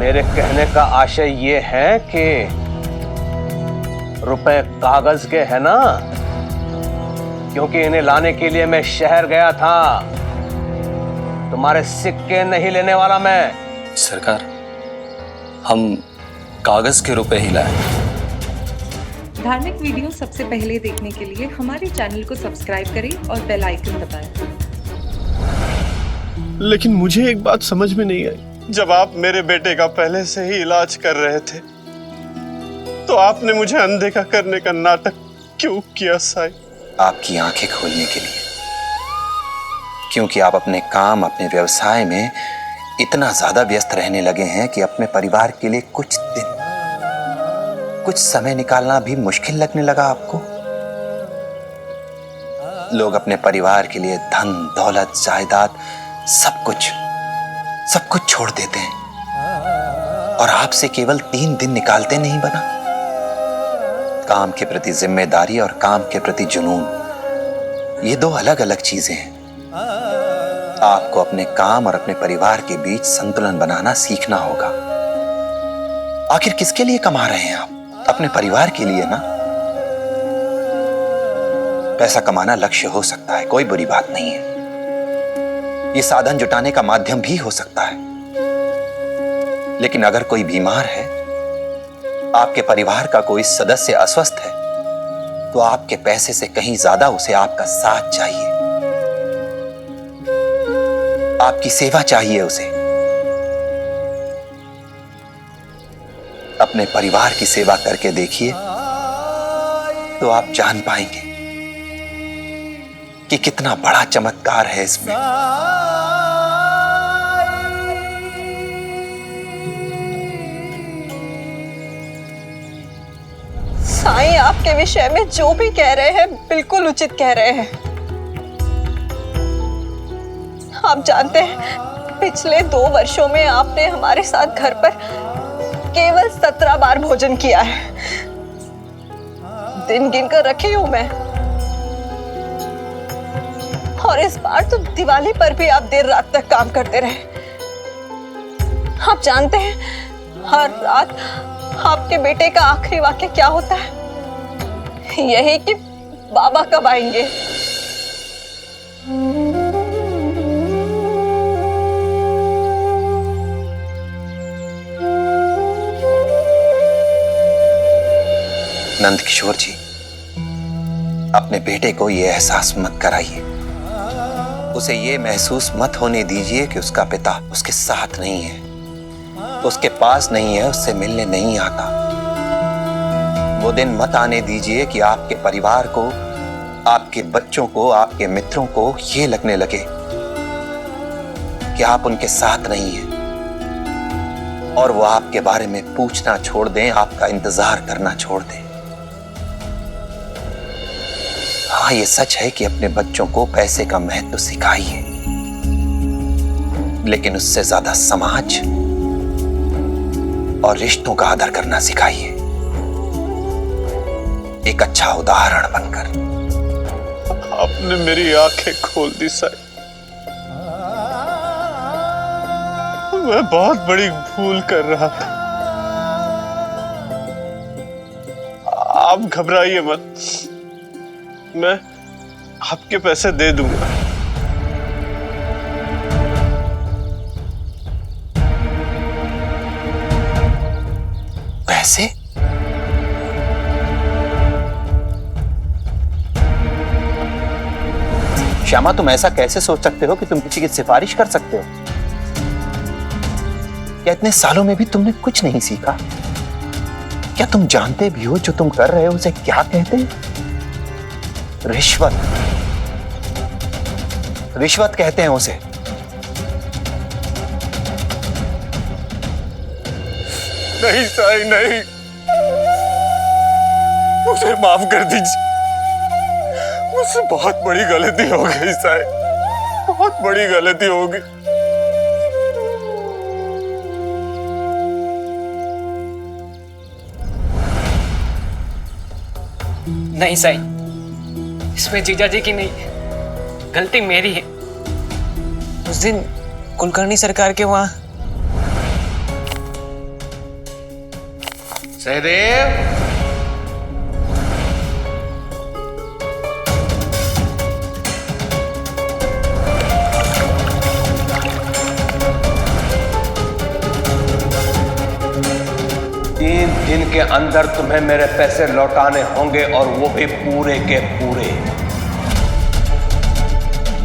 मेरे कहने का आशय ये है कि रुपए कागज के है ना, क्योंकि इन्हें लाने के लिए मैं शहर गया था। तुम्हारे सिक्के नहीं लेने वाला मैं। सरकार, हम कागज के रुपए ही लाए। धार्मिक वीडियो सबसे पहले देखने के लिए हमारे चैनल को सब्सक्राइब करें और बेल आइकन दबाएं। लेकिन मुझे एक बात समझ में नहीं आई, जब आप मेरे बेटे का पहले से ही इलाज कर रहे थे तो आपने मुझे अनदेखा करने का नाटक क्यों किया साईं? आपकी आंखें खोलने के लिए, क्योंकि आप अपने काम, अपने व्यवसाय में इतना ज्यादा व्यस्त रहने लगे हैं कि अपने परिवार के लिए कुछ दिन, कुछ समय निकालना भी मुश्किल लगने लगा आपको। लोग अपने परिवार के लिए धन, दौलत, जायदाद, सब कुछ छोड़ देते हैं, और आपसे केवल 3 दिन निकालते नहीं बना। काम के प्रति जिम्मेदारी और काम के प्रति जुनून, ये 2 अलग अलग चीजें हैं। आपको अपने काम और अपने परिवार के बीच संतुलन बनाना सीखना होगा। आखिर किसके लिए कमा रहे हैं आप? अपने परिवार के लिए ना। पैसा कमाना लक्ष्य हो सकता है, कोई बुरी बात नहीं है। ये साधन जुटाने का माध्यम भी हो सकता है, लेकिन अगर कोई बीमार है, आपके परिवार का कोई सदस्य अस्वस्थ है, तो आपके पैसे से कहीं ज्यादा उसे आपका साथ चाहिए, आपकी सेवा चाहिए उसे। अपने परिवार की सेवा करके देखिए तो आप जान पाएंगे कि कितना बड़ा चमत्कार है इसमें। साईं आपके विषय में जो भी कह रहे हैं बिल्कुल उचित कह रहे हैं। आप जानते हैं, पिछले 2 वर्षों में आपने हमारे साथ घर पर केवल 17 बार भोजन किया है। दिन गिनकर रखी हूं मैं। और इस बार तो दिवाली पर भी आप देर रात तक काम करते रहे। आप जानते हैं, हर रात आपके बेटे का आखिरी वाक्य क्या होता है? यही कि बाबा कब आएंगे। नंद किशोर जी, अपने बेटे को यह एहसास मत कराइए, उसे यह महसूस मत होने दीजिए कि उसका पिता उसके साथ नहीं है, उसके पास नहीं है, उससे मिलने नहीं आता। वो दिन मत आने दीजिए कि आपके परिवार को, आपके बच्चों को, आपके मित्रों को ये लगने लगे कि आप उनके साथ नहीं हैं, और वो आपके बारे में पूछना छोड़ दें, आपका इंतजार करना छोड़ दें। हाँ, ये सच है कि अपने बच्चों को पैसे का महत्व सिखाइए, लेकिन उससे ज्यादा समाज और रिश्तों का आदर करना सिखाइए, एक अच्छा उदाहरण बनकर। आपने मेरी आंखें खोल दी साईं। मैं बहुत बड़ी भूल कर रहा था। आप घबराइए मत, मैं आपके पैसे दे दूंगा। पैसे? श्यामा, तुम ऐसा कैसे सोच सकते हो कि तुम किसी की सिफारिश कर सकते हो? क्या इतने सालों में भी तुमने कुछ नहीं सीखा? क्या तुम जानते भी हो जो तुम कर रहे हो उसे क्या कहते हैं? रिश्वत। रिश्वत कहते हैं उसे। नहीं साईं, नहीं, मुझे माफ कर दीजिए। मुझसे बहुत बड़ी गलती हो गई साईं, बहुत बड़ी गलती हो गई। नहीं साईं, इसमें जीजा जी की नहीं, गलती मेरी है। उस दिन कुलकर्णी सरकार के वहां सहदेव, 3 दिन के अंदर तुम्हें मेरे पैसे लौटाने होंगे और वो भी पूरे के पूरे।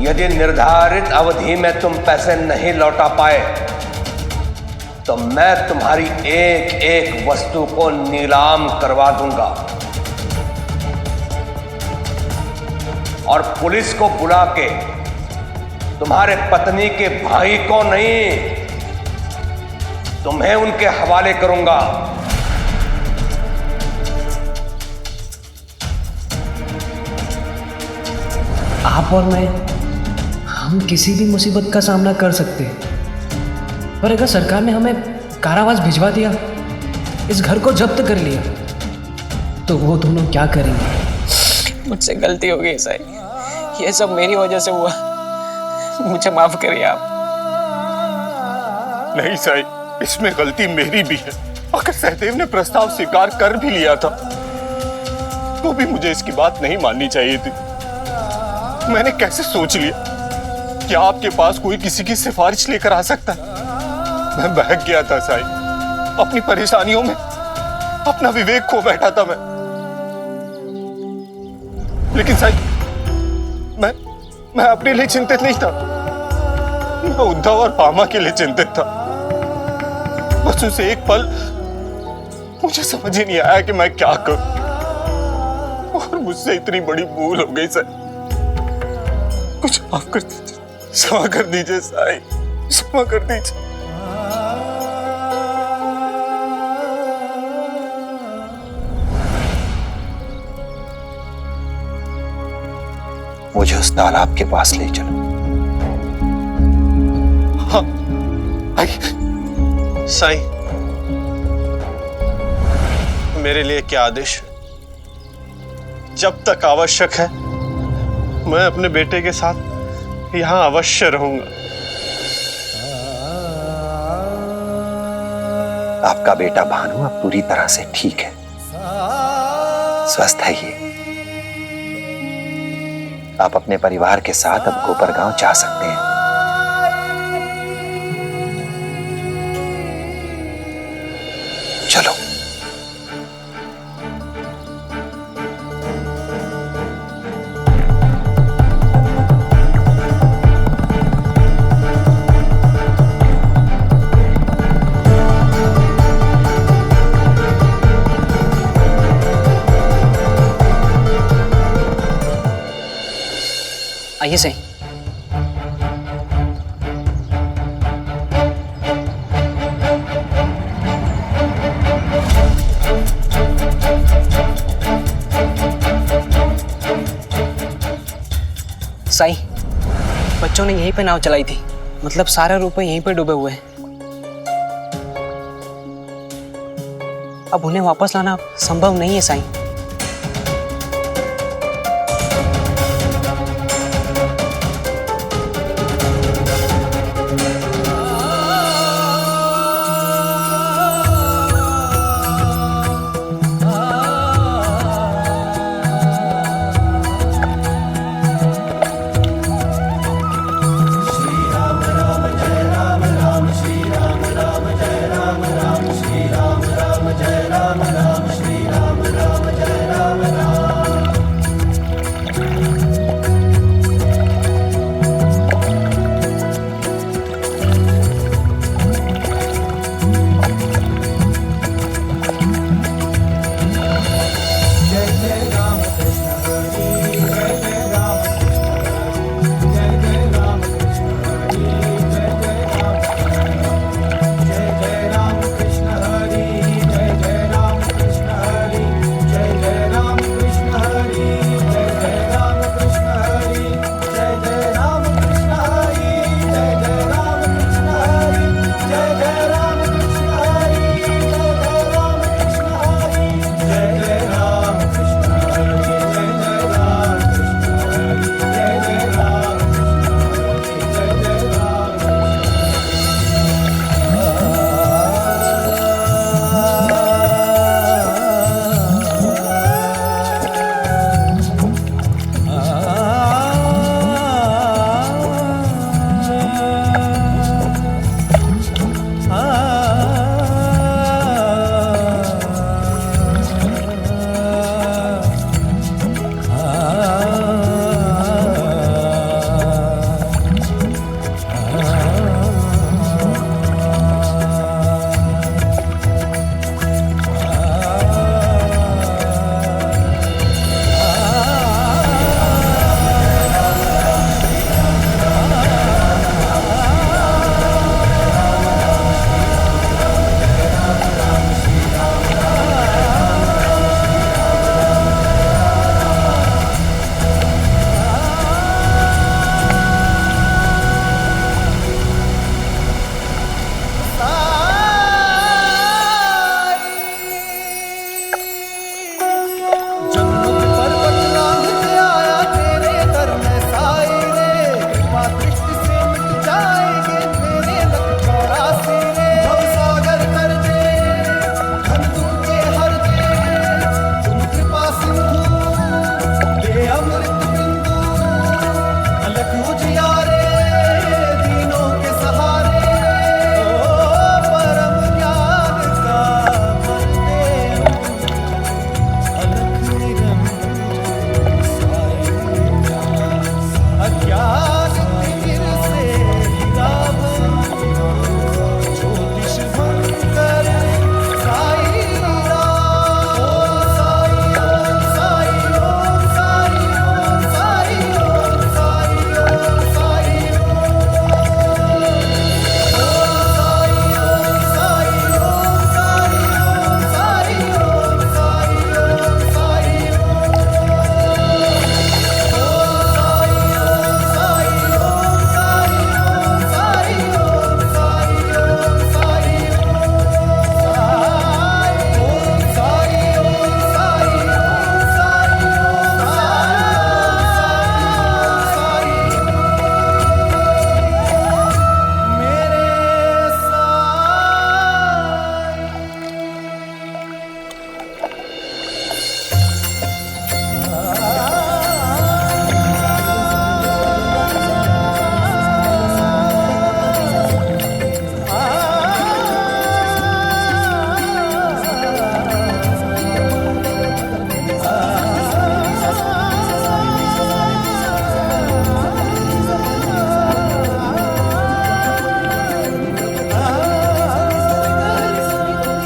यदि निर्धारित अवधि में तुम पैसे नहीं लौटा पाए तो मैं तुम्हारी एक एक वस्तु को नीलाम करवा दूंगा और पुलिस को बुला के तुम्हारे पत्नी के भाई को नहीं, तुम्हें उनके हवाले करूंगा। आप और मैं, हम किसी भी मुसीबत का सामना कर सकते हैं, पर अगर सरकार ने हमें कारावास भिजवा दिया, इस घर को जब्त कर लिया, तो वो दोनों क्या करेंगे? मुझसे गलती हो गई साईं, ये सब मेरी वजह से हुआ, मुझे माफ करिए आप। नहीं साईं, इसमें गलती मेरी भी है। अगर सहदेव ने प्रस्ताव स्वीकार कर भी लिया था तो भी मुझे इसकी बात नहीं माननी चाहिए थी। मैंने कैसे सोच लिया कि आपके पास कोई किसी की सिफारिश लेकर आ सकता है? मैं बहक गया था साईं, अपनी परेशानियों में अपना विवेक खो बैठा था मैं। लेकिन साईं, मैं अपने लिए चिंतित नहीं था, मैं उद्धव और पामा के लिए चिंतित था। बस उसे एक पल मुझे समझ ही नहीं आया कि मैं क्या करूं, और मुझसे इतनी बड़ी भूल हो गई साईं। कुछ माफ कर दीजिए, क्षमा कर दीजिए साईं, क्षमा कर दीजिए। मुझे उस तालाब के पास ले चलो। हाँ, आइए। साईं, मेरे लिए क्या आदेश है? जब तक आवश्यक है मैं अपने बेटे के साथ यहां अवश्य रहूंगा। आपका बेटा भानु अब पूरी तरह से ठीक है, स्वस्थ है ये। आप अपने परिवार के साथ अब कोपरगांव जा सकते हैं। चलो। आइए सही। साई, बच्चों ने यहीं पे नाव चलाई थी, मतलब सारे रुपए यहीं पे डूबे हुए हैं। अब उन्हें वापस लाना संभव नहीं है साई। राम राम श्री राम राम जय राम राम श्री राम राम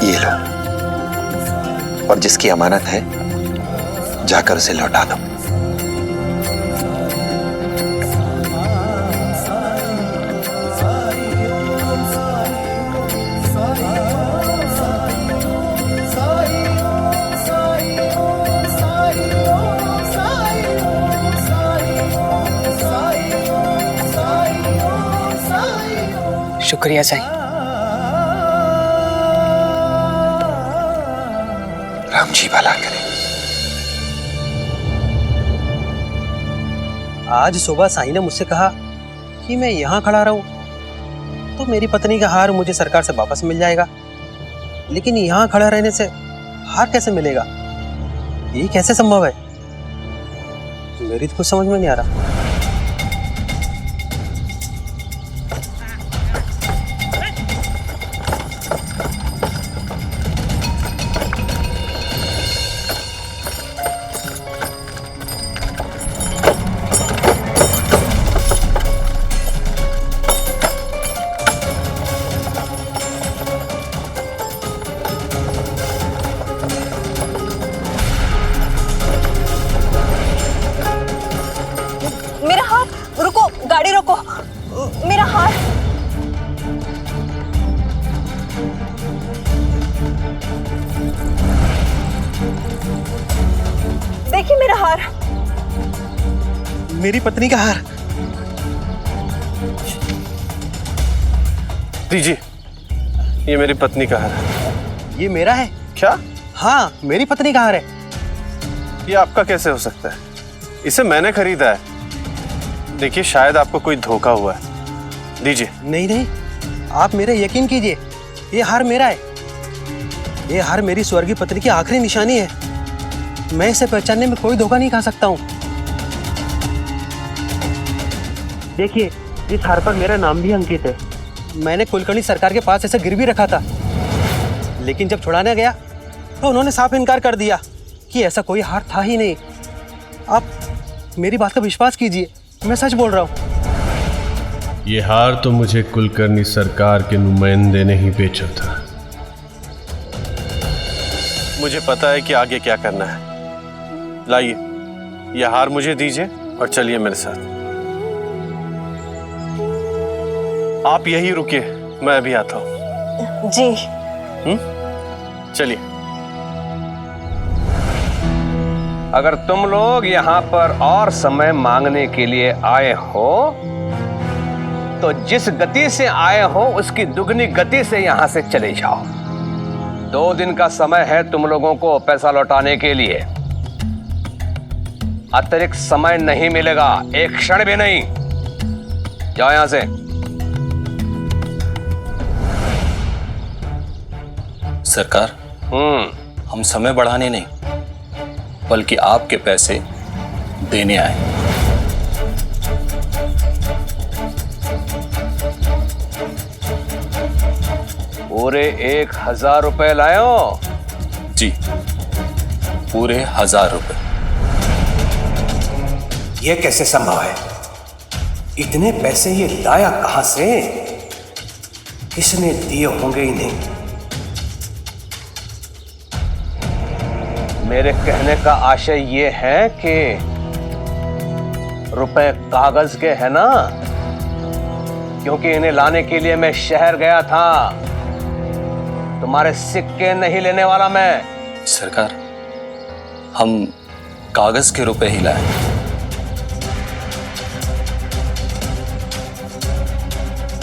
ये लो, और जिसकी अमानत है जाकर उसे लौटा दो। शुक्रिया साईं। राम जी भला करे। आज सुबह साईं ने मुझसे कहा कि मैं यहाँ खड़ा रहूं तो मेरी पत्नी का हार मुझे सरकार से वापस मिल जाएगा, लेकिन यहाँ खड़ा रहने से हार कैसे मिलेगा? ये कैसे संभव है? मेरी तो कुछ समझ में नहीं आ रहा। मेरा हार, रुको, गाड़ी रोको, मेरा हार। देखिए मेरा हार। मेरी पत्नी का हार। दीजिए, ये मेरी पत्नी का हार है। ये मेरा है? क्या? हाँ, मेरी पत्नी का हार है। ये आपका कैसे हो सकता है? इसे मैंने खरीदा है। देखिए, शायद आपको कोई धोखा हुआ है। दीजिए। नहीं नहीं, आप मेरा यकीन कीजिए, ये हार मेरा है। ये हार मेरी स्वर्गीय पत्नी की आखिरी निशानी है। मैं इसे पहचानने में कोई धोखा नहीं खा सकता हूँ। देखिए, इस हार पर मेरा नाम भी अंकित है। मैंने कुलकर्णी सरकार के पास इसे गिरवी रखा था, लेकिन जब छुड़ाने गया तो उन्होंने साफ इनकार कर दिया कि ऐसा कोई हार था ही नहीं। आप मेरी बात का विश्वास कीजिए, मैं सच बोल रहा हूँ। ये हार तो मुझे कुलकर्णी सरकार के नुमाइंदे ने ही बेचा था। मुझे पता है कि आगे क्या करना है। लाइए, यह हार मुझे दीजिए और चलिए मेरे साथ। आप यही रुकिए, मैं अभी आता हूँ। जी। चलिए। अगर तुम लोग यहाँ पर और समय मांगने के लिए आए हो तो जिस गति से आए हो उसकी दुगनी गति से यहाँ से चले जाओ। 2 दिन का समय है तुम लोगों को पैसा लौटाने के लिए। अतिरिक्त समय नहीं मिलेगा, एक क्षण भी नहीं। जाओ यहां से। सरकार, हम समय बढ़ाने नहीं बल्कि आपके पैसे देने आए। पूरे 1000 रुपए लाए हो? जी, पूरे 1000 रुपए। यह कैसे संभव है? इतने पैसे ये लाया कहां से? किसने दिए होंगे इन्हें? मेरे कहने का आशय ये है कि रुपए कागज के है ना, क्योंकि इन्हें लाने के लिए मैं शहर गया था। तुम्हारे सिक्के नहीं लेने वाला मैं। सरकार, हम कागज के रुपए ही लाए।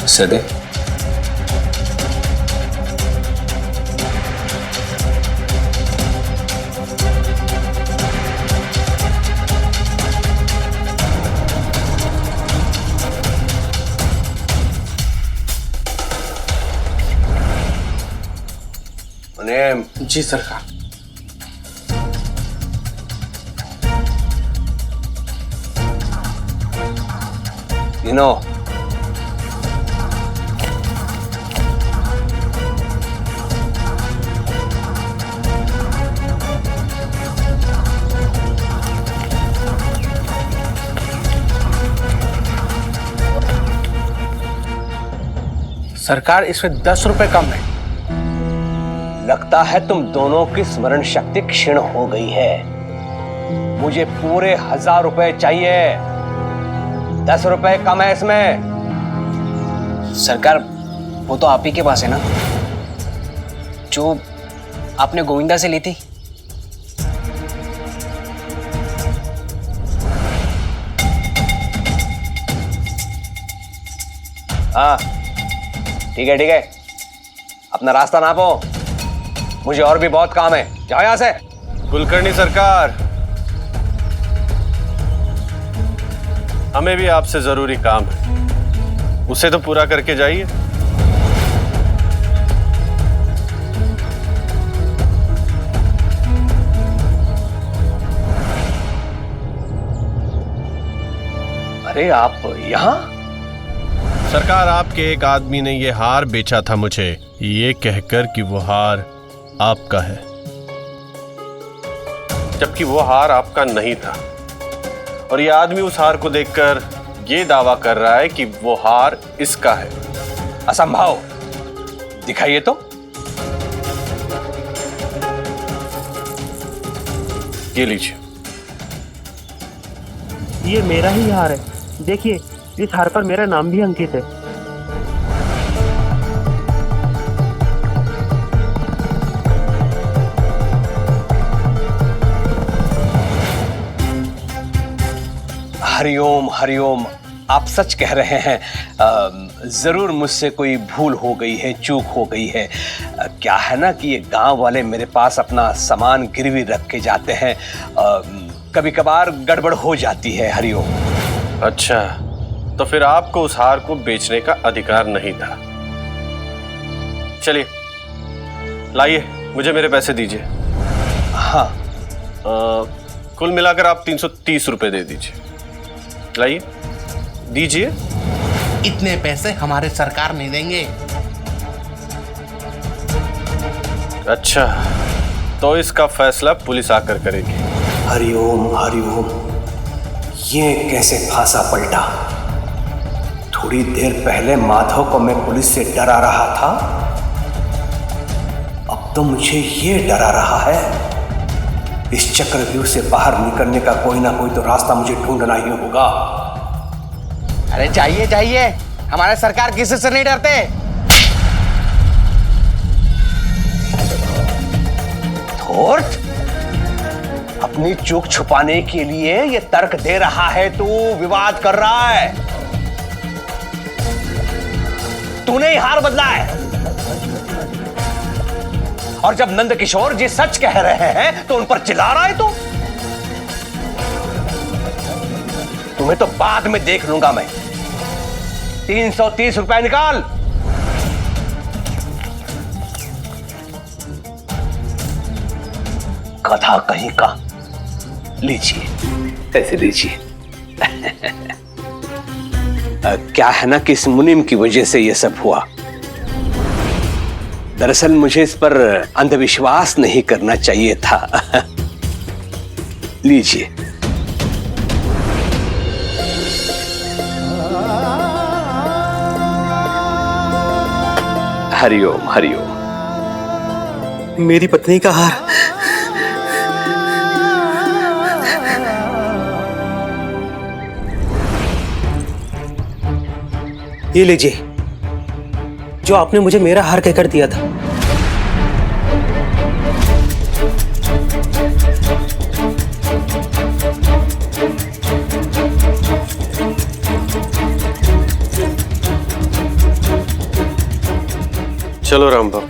सदे जी सरकार। गिनो। सरकार, इसमें 10 रुपए कम है। लगता है तुम दोनों की स्मरण शक्ति क्षीण हो गई है। मुझे पूरे 1000 रुपए चाहिए। 10 रुपए कम है इसमें। सरकार, वो तो आप ही के पास है ना, जो आपने गोविंदा से ली थी। हाँ ठीक है, ठीक है, अपना रास्ता नापो, मुझे और भी बहुत काम है। जाओ यहां से। कुलकर्णी सरकार, हमें भी आपसे जरूरी काम है, उसे तो पूरा करके जाइए। अरे आप यहां? सरकार, आपके एक आदमी ने ये हार बेचा था मुझे, ये कहकर कि वो हार आपका है, जबकि वो हार आपका नहीं था। और ये आदमी उस हार को देखकर ये दावा कर रहा है कि वो हार इसका है। असंभव, दिखाइए तो। ये लीजिए। ये मेरा ही हार है, देखिए इस हार पर मेरा नाम भी अंकित है। हरिओम हरिओम, आप सच कह रहे हैं। जरूर मुझसे कोई भूल हो गई है, चूक हो गई है। क्या है ना कि ये गांव वाले मेरे पास अपना सामान गिरवी रख के जाते हैं, कभी कभार गड़बड़ हो जाती है। हरिओम। अच्छा, तो फिर आपको उस हार को बेचने का अधिकार नहीं था। चलिए लाइए, मुझे मेरे पैसे दीजिए। हाँ, कुल मिलाकर आप 330 रुपए दे दीजिए। लाइए, दीजिए। इतने पैसे हमारे सरकार नहीं देंगे। अच्छा, तो इसका फैसला पुलिस आकर करेगी। हरिओम हरिओम, ये कैसे फांसा पलटा? थोड़ी देर पहले माधव को मैं पुलिस से डरा रहा था, अब तो मुझे ये डरा रहा है। इस चक्रव्यूह से बाहर निकलने का कोई ना कोई तो रास्ता मुझे ढूंढना ही होगा। अरे जाइए जाइए, हमारे सरकार किसी से नहीं डरते। थोर्ट, अपनी चूक छुपाने के लिए ये तर्क दे रहा है, तू विवाद कर रहा है। तूने ही हार बदला है। और जब नंद किशोर जी सच कह रहे हैं तो उन पर चिल्ला रहा है तू। तुम्हें तो बाद में देख लूंगा मैं। 330 रुपए निकाल। कथा कहीं का। लीजिए, ऐसे लीजिए। क्या है ना कि इस मुनीम की वजह से यह सब हुआ। दरअसल मुझे इस पर अंधविश्वास नहीं करना चाहिए था। लीजिए। हरिओम हरिओम। मेरी पत्नी का हार। ये लीजिए, जो आपने मुझे मेरा हार कहकर दिया था। चलो रामबाबू।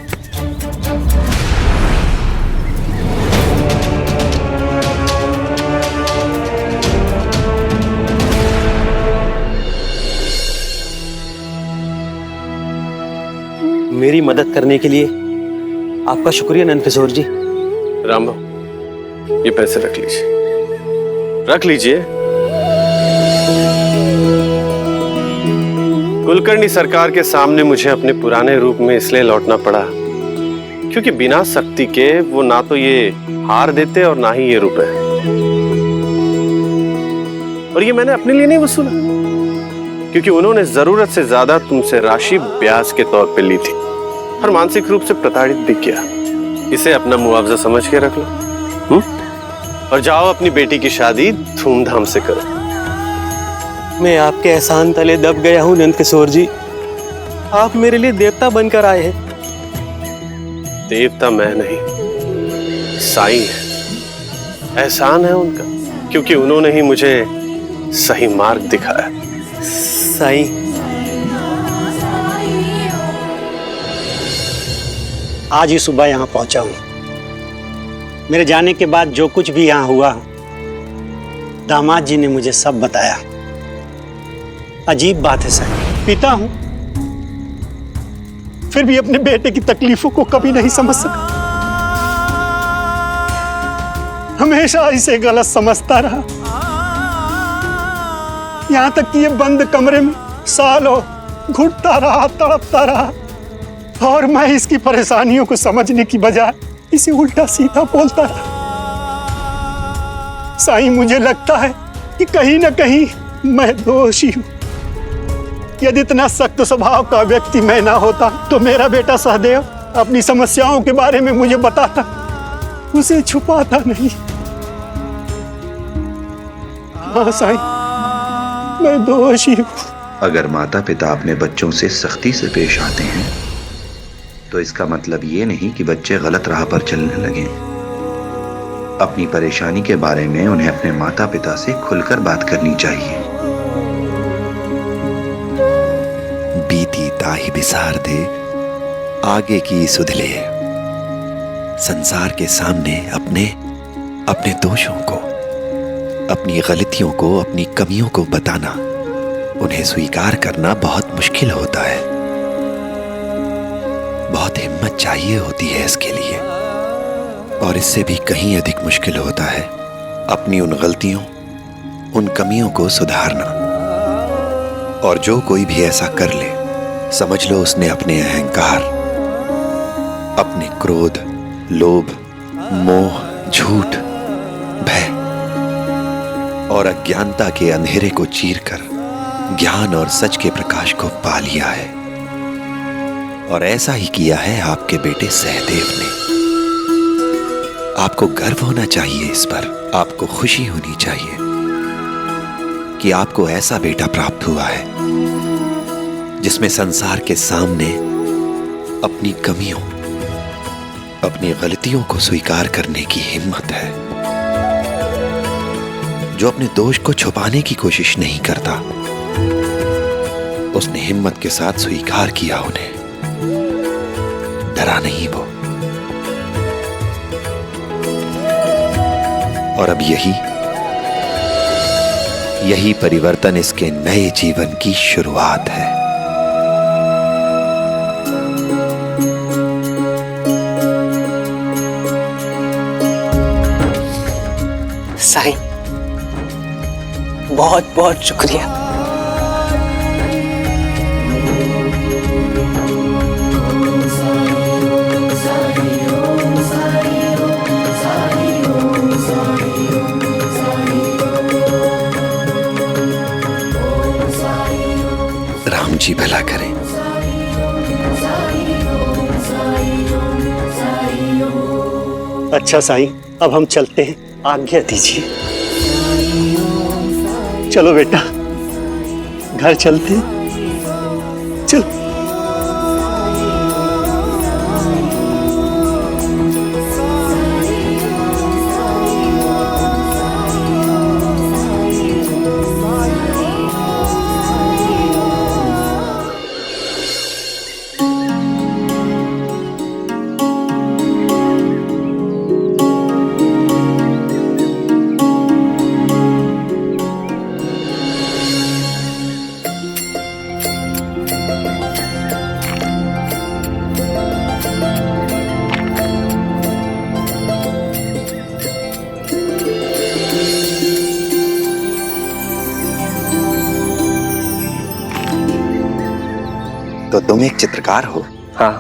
मेरी मदद करने के लिए आपका शुक्रिया नंद किशोर जी। रामबाबू, ये पैसे रख लीजिए, रख लीजिए। कुलकर्णी सरकार के सामने मुझे अपने पुराने रूप में इसलिए लौटना पड़ा क्योंकि बिना सख्ती के वो ना तो ये हार देते और ना ही ये रुपए। और ये मैंने अपने लिए नहीं वसूला, क्योंकि उन्होंने जरूरत से ज्यादा तुमसे राशि ब्याज के तौर पे ली थी और मानसिक रूप से प्रताड़ित भी किया। इसे अपना मुआवजा समझ के रख लो। और जाओ अपनी बेटी की शादी धूमधाम से करो। मैं आपके एहसान तले दब गया हूँ नंद किशोर जी। आप मेरे लिए देवता बनकर आए हैं। देवता मैं नहीं, साईं है। एहसान है उनका, क्योंकि उन्होंने ही मुझे सही मार्ग दिखाया। साईं, आज ही सुबह यहाँ पहुंचा हूँ। मेरे जाने के बाद जो कुछ भी यहाँ हुआ, दामाद जी ने मुझे सब बताया। अजीब बात है साईं, पिता हूं, फिर भी अपने बेटे की तकलीफों को कभी नहीं समझ सका। हमेशा इसे गलत समझता रहा। यहां तक कि ये बंद कमरे में सालों घुटता रहा, तड़पता रहा, और मैं इसकी परेशानियों को समझने की बजाय इसे उल्टा सीधा बोलता रहा। साईं, मुझे लगता है कि कहीं ना कहीं मैं दोषी हूं। यदि इतना सख्त स्वभाव का व्यक्ति मैं ना होता तो मेरा बेटा सहदेव अपनी समस्याओं के बारे में मुझे बताता, उसे छुपाता नहीं। हाँ साईं, मैं दोषी हूं। अगर माता पिता अपने बच्चों से सख्ती से पेश आते हैं तो इसका मतलब ये नहीं कि बच्चे गलत राह पर चलने लगे। अपनी परेशानी के बारे में उन्हें अपने माता पिता से खुलकर बात करनी चाहिए। बीती ताही बिसार दे आगे की सुधले। संसार के सामने अपने अपने दोषों को, अपनी गलतियों को, अपनी कमियों को बताना, उन्हें स्वीकार करना बहुत मुश्किल होता है। बहुत हिम्मत चाहिए होती है इसके लिए। और इससे भी कहीं अधिक मुश्किल होता है अपनी उन गलतियों, उन कमियों को सुधारना। और जो कोई भी ऐसा कर ले, समझ लो उसने अपने अहंकार, अपने क्रोध, लोभ, मोह, झूठ, भय और अज्ञानता के अंधेरे को चीरकर ज्ञान और सच के प्रकाश को पा लिया है। और ऐसा ही किया है आपके बेटे सहदेव ने। आपको गर्व होना चाहिए इस पर, आपको खुशी होनी चाहिए कि आपको ऐसा बेटा प्राप्त हुआ है जिसमें संसार के सामने अपनी कमियों, अपनी गलतियों को स्वीकार करने की हिम्मत है, जो अपने दोष को छुपाने की कोशिश नहीं करता। उसने हिम्मत के साथ स्वीकार किया उन्हें, डरा नहीं वो। और अब यही परिवर्तन इसके नए जीवन की शुरुआत है। साईं, बहुत बहुत शुक्रिया। राम जी भला करें। अच्छा साईं, अब हम चलते हैं, आज्ञा दीजिए। चलो बेटा, घर चलते हैं। चलो। तो तुम एक चित्रकार हो? हाँ,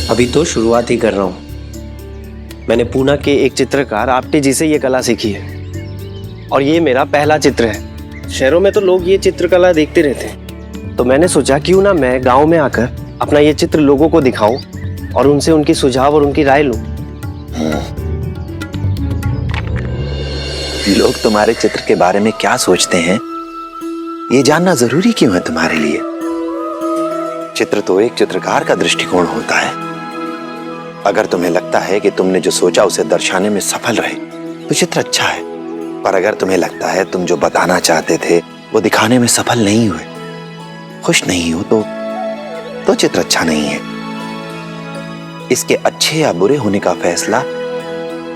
अभी तो शुरुआत ही कर रहा हूँ। मैंने पूना के एक चित्रकार आपटे जी से ये कला सीखी है और ये मेरा पहला चित्र है। शहरों में तो लोग ये चित्रकला देखते रहते हैं, तो मैंने सोचा क्यों ना मैं गांव में आकर अपना ये चित्र लोगों को दिखाऊं और उनसे उनकी सुझाव और उनकी राय लूं। लोग तुम्हारे चित्र के बारे में क्या सोचते हैं ये जानना जरूरी क्यों है तुम्हारे लिए? चित्र तो एक चित्रकार का दृष्टिकोण होता है। अगर तुम्हें लगता है कि तुमने जो सोचा उसे दर्शाने में सफल रहे तो चित्र अच्छा है, पर अगर तुम्हें लगता है तुम जो बताना चाहते थे वो दिखाने में सफल नहीं हुए, खुश नहीं हो, तो चित्र अच्छा नहीं है। इसके अच्छे या बुरे होने का फैसला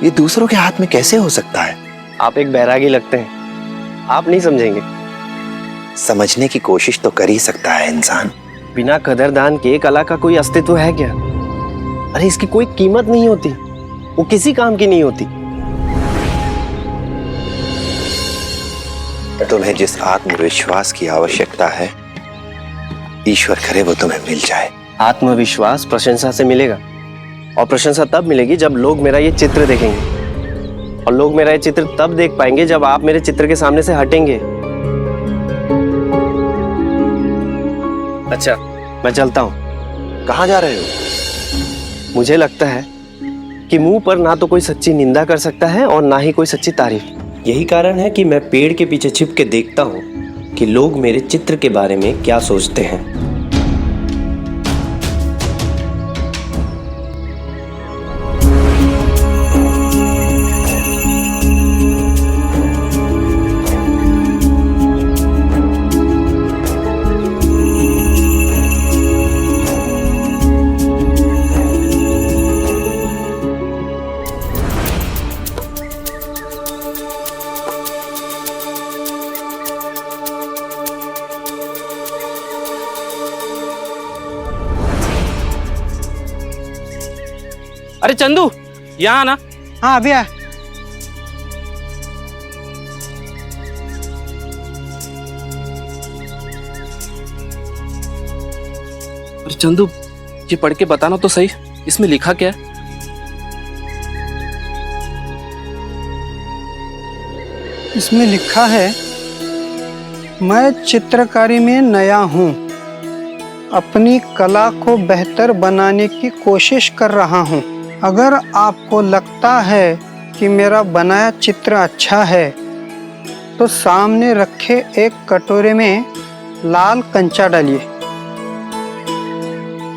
ये दूसरों के हाथ में कैसे हो सकता है? आप एक बैरागी लगते हैं, आप नहीं समझेंगे। समझने की कोशिश तो कर ही सकता है इंसान। बिना कदरदान के कला का कोई अस्तित्व है क्या? अरे इसकी कोई कीमत नहीं होती, वो किसी काम की नहीं होती। तुम्हें जिस आत्मविश्वास की आवश्यकता है, ईश्वर करे वो तुम्हें मिल जाए। आत्मविश्वास प्रशंसा से मिलेगा, और प्रशंसा तब मिलेगी जब लोग मेरा ये चित्र देखेंगे, और लोग मेरा ये चित्र तब देख पाएंगे जब आप मेरे चित्र के सामने से हटेंगे। अच्छा, मैं चलता हूँ। कहाँ जा रहे हो? मुझे लगता है कि मुंह पर ना तो कोई सच्ची निंदा कर सकता है और ना ही कोई सच्ची तारीफ। यही कारण है कि मैं पेड़ के पीछे छिप के देखता हूँ कि लोग मेरे चित्र के बारे में क्या सोचते हैं। अरे चंदू, यहाँ आना। हाँ अभी आया। अरे चंदू, ये पढ़ के बताना तो सही, इसमें लिखा क्या है? इसमें लिखा है, मैं चित्रकारी में नया हूँ, अपनी कला को बेहतर बनाने की कोशिश कर रहा हूँ। अगर आपको लगता है कि मेरा बनाया चित्र अच्छा है तो सामने रखे एक कटोरे में लाल कंचा डालिए,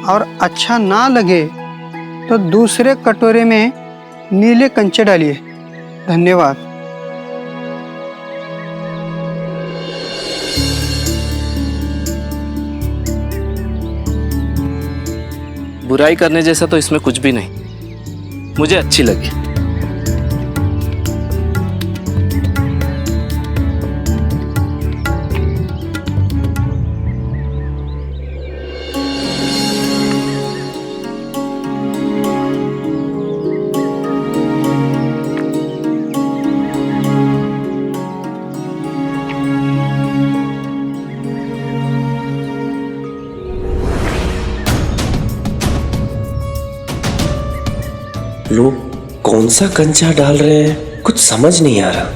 और अच्छा ना लगे तो दूसरे कटोरे में नीले कंचे डालिए। धन्यवाद। बुराई करने जैसा तो इसमें कुछ भी नहीं, मुझे अच्छी लगी। लोग कौन सा कंचा डाल रहे हैं, कुछ समझ नहीं आ रहा।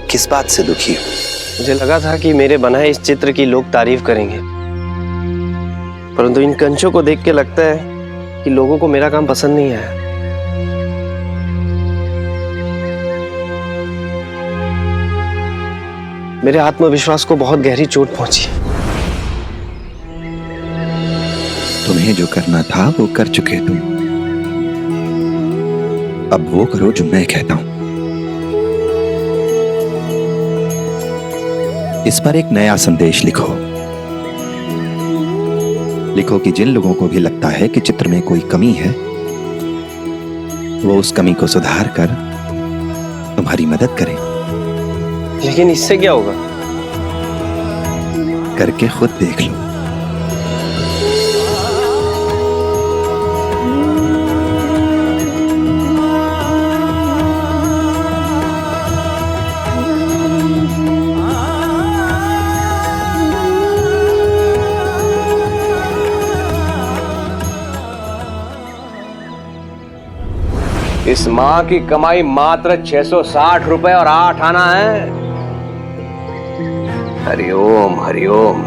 किस बात से दुखी हो? मुझे लगा था कि मेरे बनाए इस चित्र की लोग तारीफ करेंगे, परंतु इन कंचों को देख के लगता है कि लोगों को मेरा काम पसंद नहीं आया। मेरे आत्मविश्वास को बहुत गहरी चोट पहुंची। तुम्हें जो करना था वो कर चुके तुम, अब वो करो जो मैं कहता हूं। इस पर एक नया संदेश लिखो। लिखो कि जिन लोगों को भी लगता है कि चित्र में कोई कमी है वो उस कमी को सुधार कर तुम्हारी मदद करे। लेकिन इससे क्या होगा? करके खुद देख लो। इस माँ की कमाई मात्र 660 रुपए और 8 आना है। हरिओम हरिओम।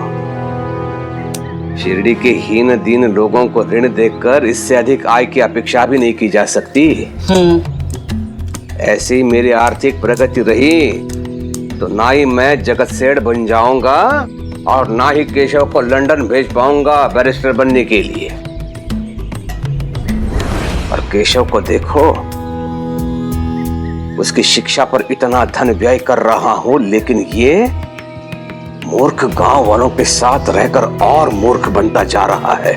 शिरडी के हीन दीन लोगों को ऋण देकर इससे अधिक आय की अपेक्षा भी नहीं की जा सकती। ऐसी मेरी आर्थिक प्रगति रही तो ना ही मैं जगत सेठ बन जाऊंगा और ना ही केशव को लंदन भेज पाऊंगा बैरिस्टर बनने के लिए। और केशव को देखो, उसकी शिक्षा पर इतना धन व्यय कर रहा हूं, लेकिन ये मूर्ख गांव वालों के साथ रहकर और मूर्ख बनता जा रहा है।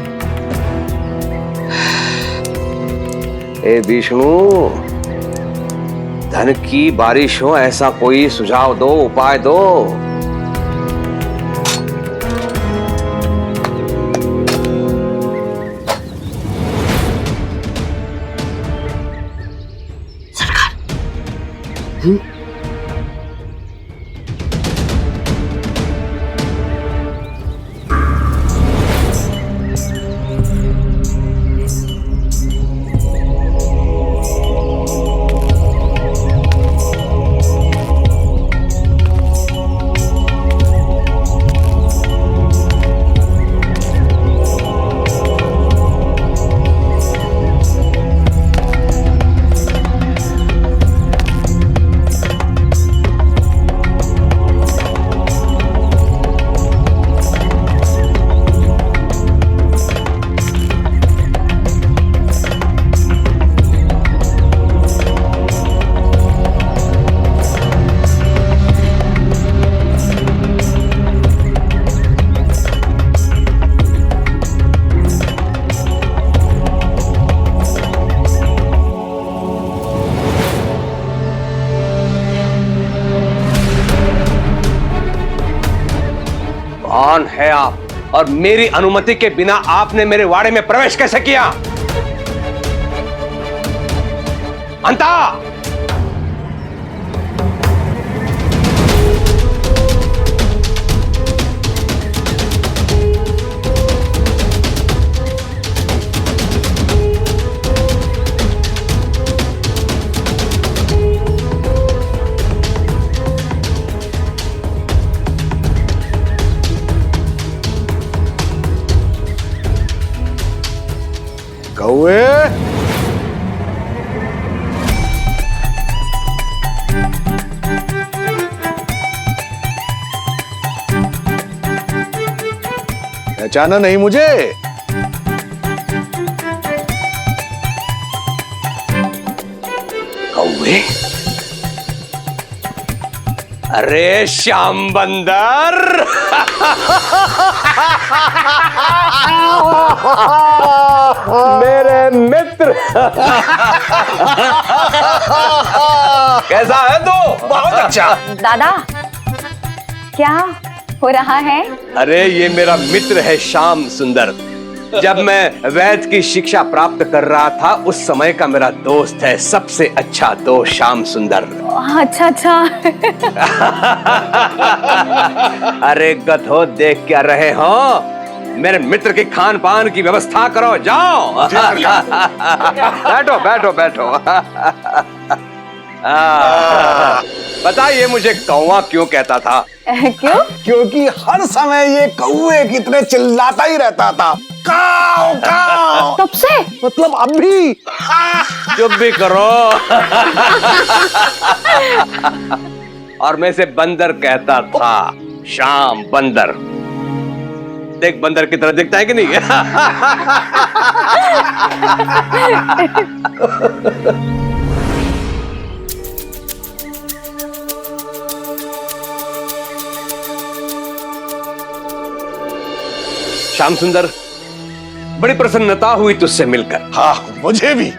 हे विष्णु, धन की बारिश हो ऐसा कोई सुझाव दो, उपाय दो। कौन है आप, और मेरी अनुमति के बिना आपने मेरे वाड़े में प्रवेश कैसे किया? अंता! कौए, पहचाना नहीं मुझे? कौए? अरे श्याम बंदर! मेरे मित्र! कैसा है तू? बहुत अच्छा। दादा, क्या हो रहा है? अरे ये मेरा मित्र है श्याम सुंदर। जब मैं वैद्य की शिक्षा प्राप्त कर रहा था उस समय का मेरा दोस्त है, सबसे अच्छा दोस्त श्याम सुंदर। अच्छा अच्छा। अरे गधो, देख क्या रहे हो? मेरे मित्र के खान पान की व्यवस्था करो, जाओ। बैठो बैठो बैठो। बताइए मुझे कौवा क्यों कहता था? क्यों? क्योंकि हर समय ये कौए की तरह चिल्लाता ही रहता था, काऊ काऊ। तब से? मतलब अभी। चुप भी करो। और मैं से बंदर कहता था, श्याम बंदर। देख बंदर की तरह दिखता है कि नहीं? श्याम सुंदर, बड़ी प्रसन्नता हुई तुझसे मिलकर। हाँ, मुझे भी।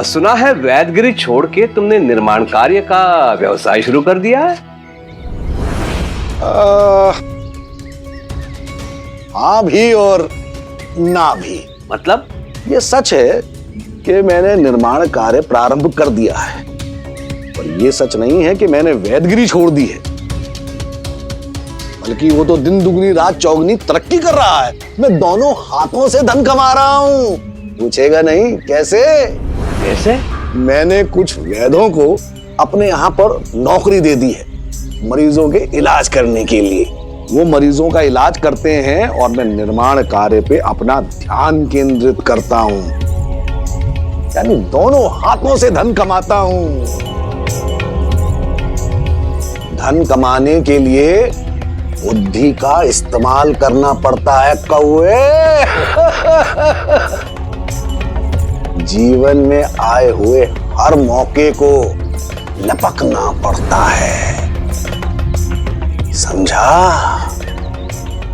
सुना है वैदगिरी छोड़ के तुमने निर्माण कार्य का व्यवसाय शुरू कर दिया है। हाँ भी और ना भी। मतलब? ये सच है कि मैंने निर्माण कार्य प्रारंभ कर दिया है, पर यह सच नहीं है कि मैंने वैदगिरी छोड़ दी है। बल्कि वो तो दिन दुगनी रात चौगनी तरक्की कर रहा है। मैं दोनों हाथों से धन कमा रहा हूं। पूछेगा नहीं कैसे? कैसे? मैंने कुछ वैद्यों को अपने यहाँ पर नौकरी दे दी है मरीजों के इलाज करने के लिए। वो मरीजों का इलाज करते हैं और मैं निर्माण कार्य पे अपना ध्यान केंद्रित करता हूं, यानी दोनों हाथों से धन कमाता हूं। धन कमाने के लिए बुद्धि का इस्तेमाल करना पड़ता है कौवे। जीवन में आए हुए हर मौके को लपकना पड़ता है, समझा?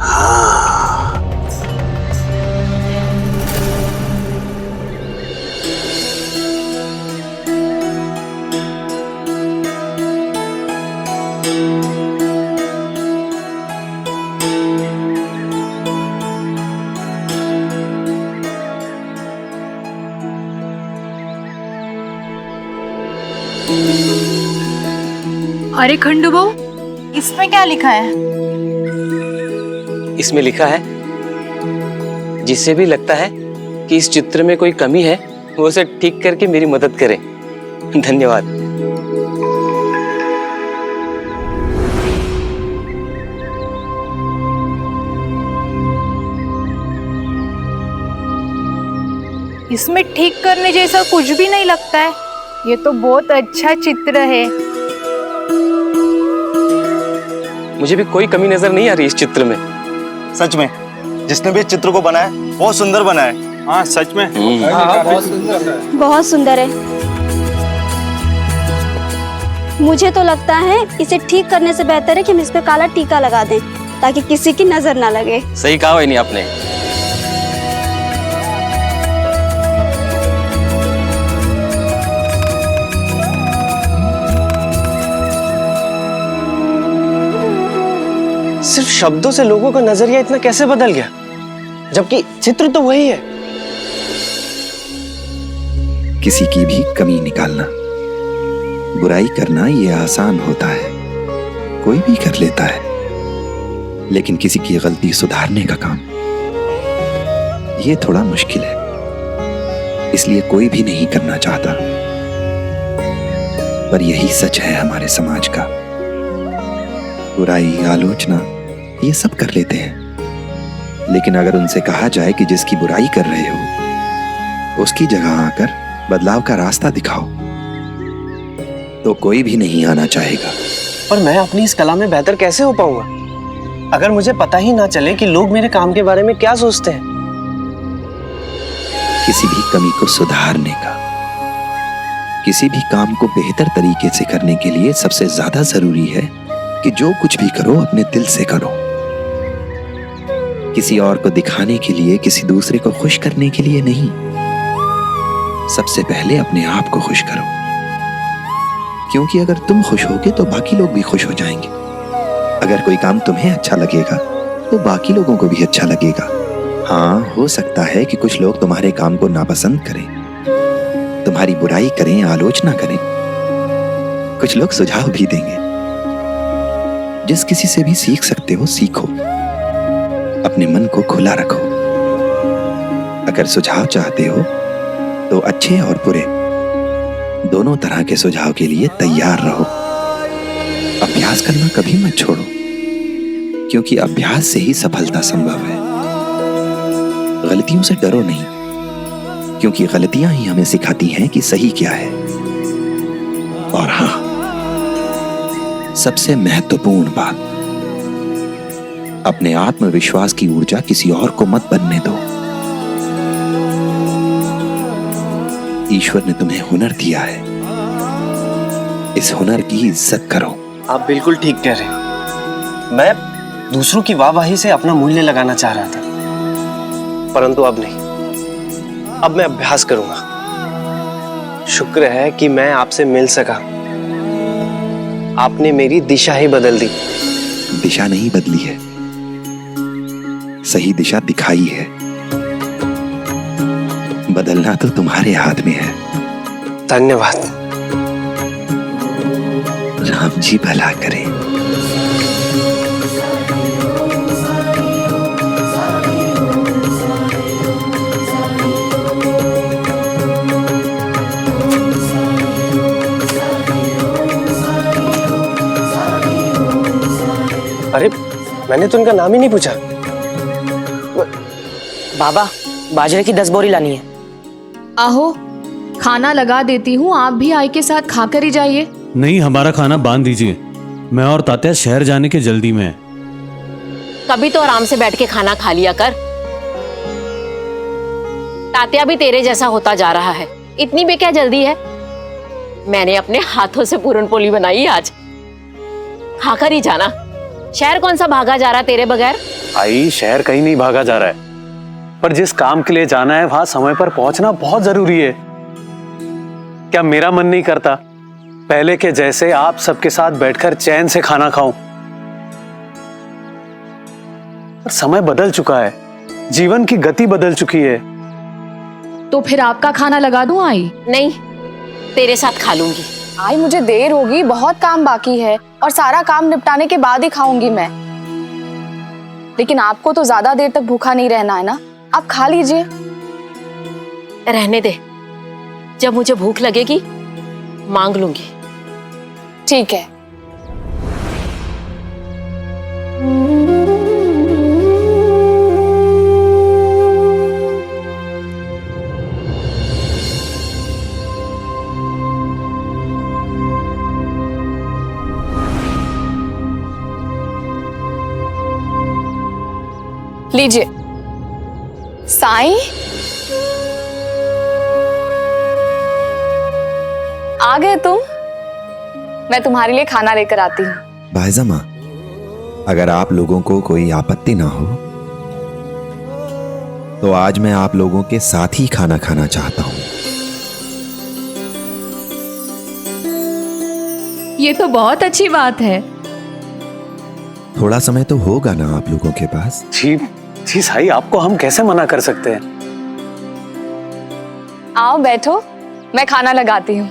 हाँ। अरे खंडू बहू, इसमें क्या लिखा है? इसमें लिखा है, जिससे भी लगता है कि इस चित्र में कोई कमी है वो उसे ठीक करके मेरी मदद करे। धन्यवाद। इसमें ठीक करने जैसा कुछ भी नहीं लगता है। ये तो बहुत अच्छा चित्र है। मुझे भी कोई कमी नजर नहीं आ रही इस चित्र में। सच में जिसने भी इस चित्र को बनाया बहुत सुंदर बना है। हाँ सच में। बहुत सुंदर है। बहुत सुंदर है। मुझे तो लगता है इसे ठीक करने से बेहतर है कि हम इस पे काला टीका लगा दें ताकि किसी की नजर ना लगे। सही कहा है नहीं आपने। सिर्फ शब्दों से लोगों का नजरिया इतना कैसे बदल गया, जबकि चित्र तो वही है। किसी की भी कमी निकालना, बुराई करना ये आसान होता है, कोई भी कर लेता है। लेकिन किसी की गलती सुधारने का काम, ये थोड़ा मुश्किल है, इसलिए कोई भी नहीं करना चाहता। पर यही सच है हमारे समाज का। बुराई, आलोचना ये सब कर लेते हैं, लेकिन अगर उनसे कहा जाए कि जिसकी बुराई कर रहे हो उसकी जगह आकर बदलाव का रास्ता दिखाओ, तो कोई भी नहीं आना चाहेगा। पर मैं अपनी इस कला में बेहतर कैसे हो पाऊंगा अगर मुझे पता ही ना चले कि लोग मेरे काम के बारे में क्या सोचते हैं। किसी भी कमी को सुधारने का, किसी भी काम को बेहतर तरीके से करने के लिए सबसे ज्यादा जरूरी है कि जो कुछ भी करो अपने दिल से करो। किसी और को दिखाने के लिए, किसी दूसरे को खुश करने के लिए नहीं। सबसे पहले अपने आप को खुश करो, क्योंकि अगर तुम खुश होगे तो बाकी लोग भी खुश हो जाएंगे। अगर कोई काम तुम्हें अच्छा लगेगा तो बाकी लोगों को भी अच्छा लगेगा। हाँ, हो सकता है कि कुछ लोग तुम्हारे काम को नापसंद करें, तुम्हारी बुराई करें, आलोचना करें। कुछ लोग सुझाव भी देंगे। जिस किसी से भी सीख सकते हो सीखो, अपने मन को खुला रखो। अगर सुझाव चाहते हो तो अच्छे और बुरे दोनों तरह के सुझाव के लिए तैयार रहो। अभ्यास करना कभी मत छोड़ो, क्योंकि अभ्यास से ही सफलता संभव है। गलतियों से डरो नहीं, क्योंकि गलतियां ही हमें सिखाती हैं कि सही क्या है। और हाँ, सबसे महत्वपूर्ण बात, अपने आत्मविश्वास की ऊर्जा किसी और को मत बनने दो। ईश्वर ने तुम्हें हुनर दिया है, इस हुनर की इज्जत करो। आप बिल्कुल ठीक कह रहे हैं। मैं दूसरों की वाहवाही से अपना मूल्य लगाना चाह रहा था, परंतु अब नहीं। अब मैं अभ्यास करूंगा। शुक्र है कि मैं आपसे मिल सका। आपने मेरी दिशा ही बदल दी। दिशा नहीं बदली है, सही दिशा दिखाई है। बदलना तो तुम्हारे हाथ में है। धन्यवाद। राम जी भला करें। अरे मैंने तो उनका नाम ही नहीं पूछा। बाबा, बाजरे की 10 बोरी लानी है। आहो, खाना लगा देती हूँ, आप भी आई के साथ खाकर ही जाइए। नहीं, हमारा खाना बांध दीजिए। मैं और तात्या शहर जाने की जल्दी में है। कभी तो आराम से बैठ के खाना खा लिया कर। तात्या भी तेरे जैसा होता जा रहा है, इतनी भी क्या जल्दी है। मैंने अपने हाथों से पूरन पोली बनाई आज, खाकर ही जाना। शहर कौन सा भागा जा रहा तेरे बगैर? आई, शहर कहीं नहीं भागा जा रहा है, पर जिस काम के लिए जाना है वहां समय पर पहुंचना बहुत जरूरी है। क्या मेरा मन नहीं करता पहले के जैसे आप सबके साथ बैठकर चैन से खाना खाऊं? पर समय बदल चुका है, जीवन की गति बदल चुकी है। तो फिर आपका खाना लगा दूं आई? नहीं, तेरे साथ खा लूंगी। आई, मुझे देर होगी, बहुत काम बाकी है और सारा काम निपटाने के बाद ही खाऊंगी मैं। लेकिन आपको तो ज्यादा देर तक भूखा नहीं रहना है ना, आप खा लीजिए। रहने दे, जब मुझे भूख लगेगी मांग लूंगी। ठीक है। लीजिए। साईं, आ गए तुम? मैं तुम्हारे लिए खाना लेकर आती हूँ। भाईजामा, अगर आप लोगों को कोई आपत्ति ना हो तो आज मैं आप लोगों के साथ ही खाना खाना चाहता हूँ। ये तो बहुत अच्छी बात है। थोड़ा समय तो होगा ना आप लोगों के पास? जी जी साई, आपको हम कैसे मना कर सकते हैं? आओ बैठो, मैं खाना लगाती हूँ।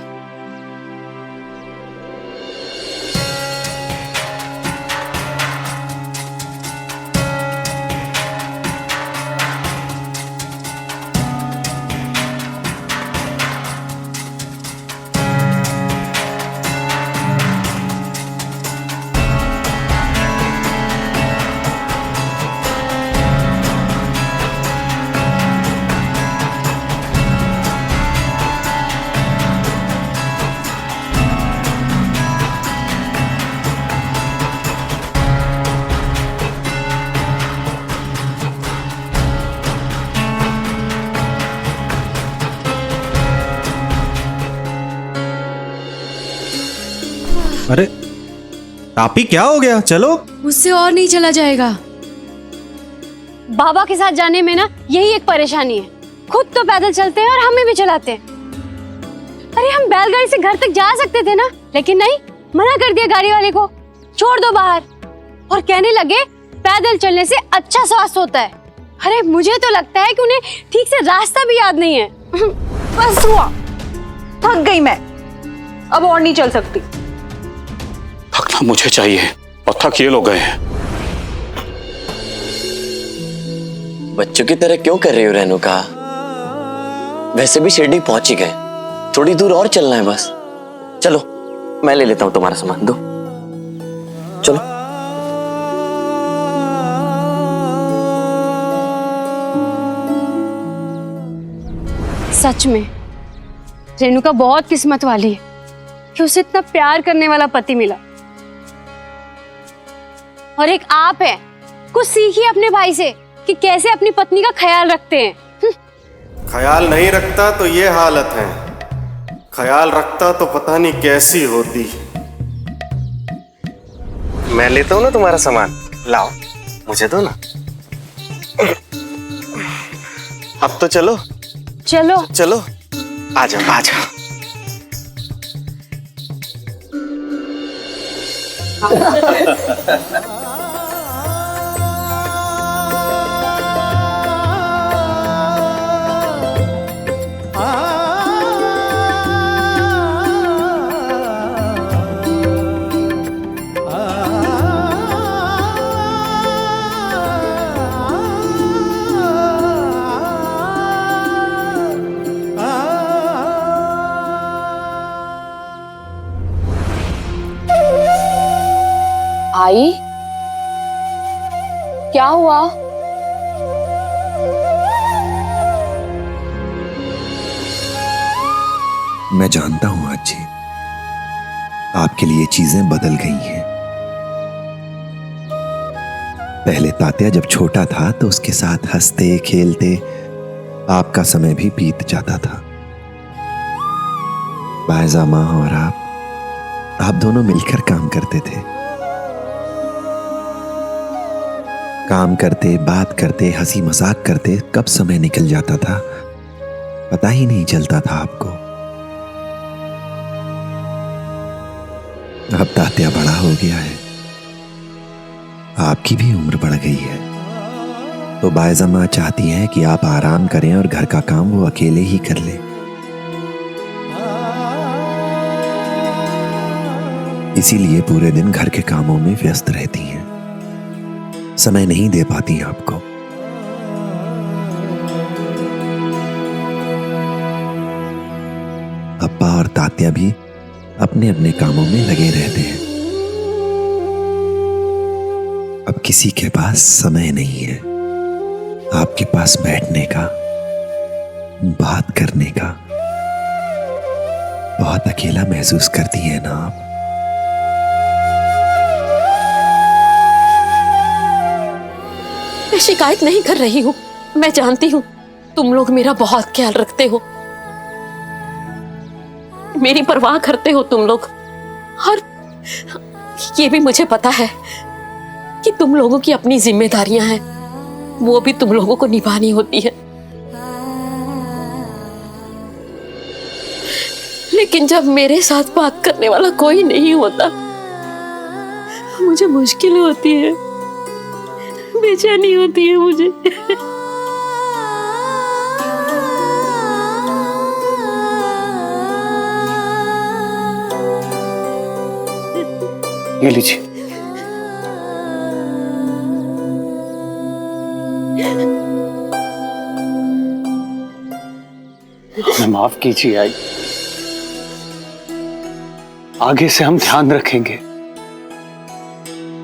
अरे टापी, क्या हो गया? चलो। मुझसे और नहीं चला जाएगा। बाबा के साथ जाने में ना यही एक परेशानी है, खुद तो पैदल चलते हैं और हमें भी चलाते हैं। अरे हम बैलगाड़ी से घर तक जा सकते थे ना, लेकिन नहीं, मना कर दिया गाड़ी वाले को, छोड़ दो बाहर। और कहने लगे पैदल चलने से अच्छा स्वास्थ्य होता है। अरे मुझे तो लगता है कि उन्हें ठीक से रास्ता भी याद नहीं है। बस हुआ, थक गई मैं, अब और नहीं चल सकती। थकना मुझे चाहिए और थक ये लोग गए हैं। बच्चों की तरह क्यों कर रही हो रेणुका? वैसे भी शिरडी पहुंच ही गए, थोड़ी दूर और चलना है बस। चलो, मैं ले लेता हूं तुम्हारा सामान। दो, चलो। सच में रेणुका बहुत किस्मत वाली है कि उसे इतना प्यार करने वाला पति मिला। और एक आप है, कुछ सीखिए अपने भाई से कि कैसे अपनी पत्नी का ख्याल रखते हैं। ख्याल नहीं रखता तो ये हालत है, ख्याल रखता तो पता नहीं कैसी होती। मैं लेता हूं ना तुम्हारा सामान, लाओ मुझे दो ना। अब तो चलो, चलो चलो आ जाओ आ जाओ। आई, क्या हुआ? मैं जानता हूं आज जी, आपके लिए चीजें बदल गई हैं। पहले तात्या जब छोटा था तो उसके साथ हंसते खेलते आपका समय भी बीत जाता था। बायजा माँ और आप दोनों मिलकर काम करते थे। काम करते, बात करते, हंसी मजाक करते, कब समय निकल जाता था पता ही नहीं चलता था आपको। अब तात्या बड़ा हो गया है, आपकी भी उम्र बढ़ गई है, तो बायजा माँ चाहती हैं कि आप आराम करें और घर का काम वो अकेले ही कर ले। इसीलिए पूरे दिन घर के कामों में व्यस्त रहती हैं, समय नहीं दे पाती आपको। अप्पा और तात्या भी अपने अपने कामों में लगे रहते हैं। अब किसी के पास समय नहीं है आपके पास बैठने का, बात करने का। बहुत अकेला महसूस करती है ना आप? मैं शिकायत नहीं कर रही हूँ, मैं जानती हूँ तुम लोग मेरा बहुत ख्याल रखते हो, मेरी परवाह करते हो तुम लोग, और ये भी मुझे पता है कि तुम लोगों की अपनी जिम्मेदारियां हैं, वो भी तुम लोगों को निभानी होती है। लेकिन जब मेरे साथ बात करने वाला कोई नहीं होता, मुझे मुश्किल होती है, बेचैनी होती है मुझे। ये लीजिए। हमें माफ कीजिए आई, आगे से हम ध्यान रखेंगे,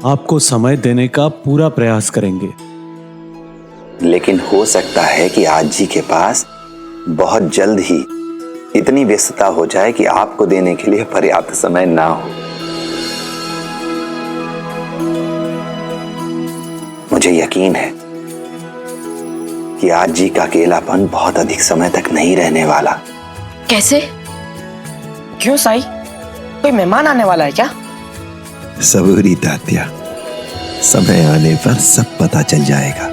आपको समय देने का पूरा प्रयास करेंगे। लेकिन हो सकता है कि आज जी के पास बहुत जल्द ही इतनी व्यस्तता हो जाए कि आपको देने के लिए पर्याप्त समय ना हो। मुझे यकीन है कि आज जी का अकेलापन बहुत अधिक समय तक नहीं रहने वाला। कैसे? क्यों साई, कोई मेहमान आने वाला है क्या? सबूरी तात्या, समय आने पर सब पता चल जाएगा।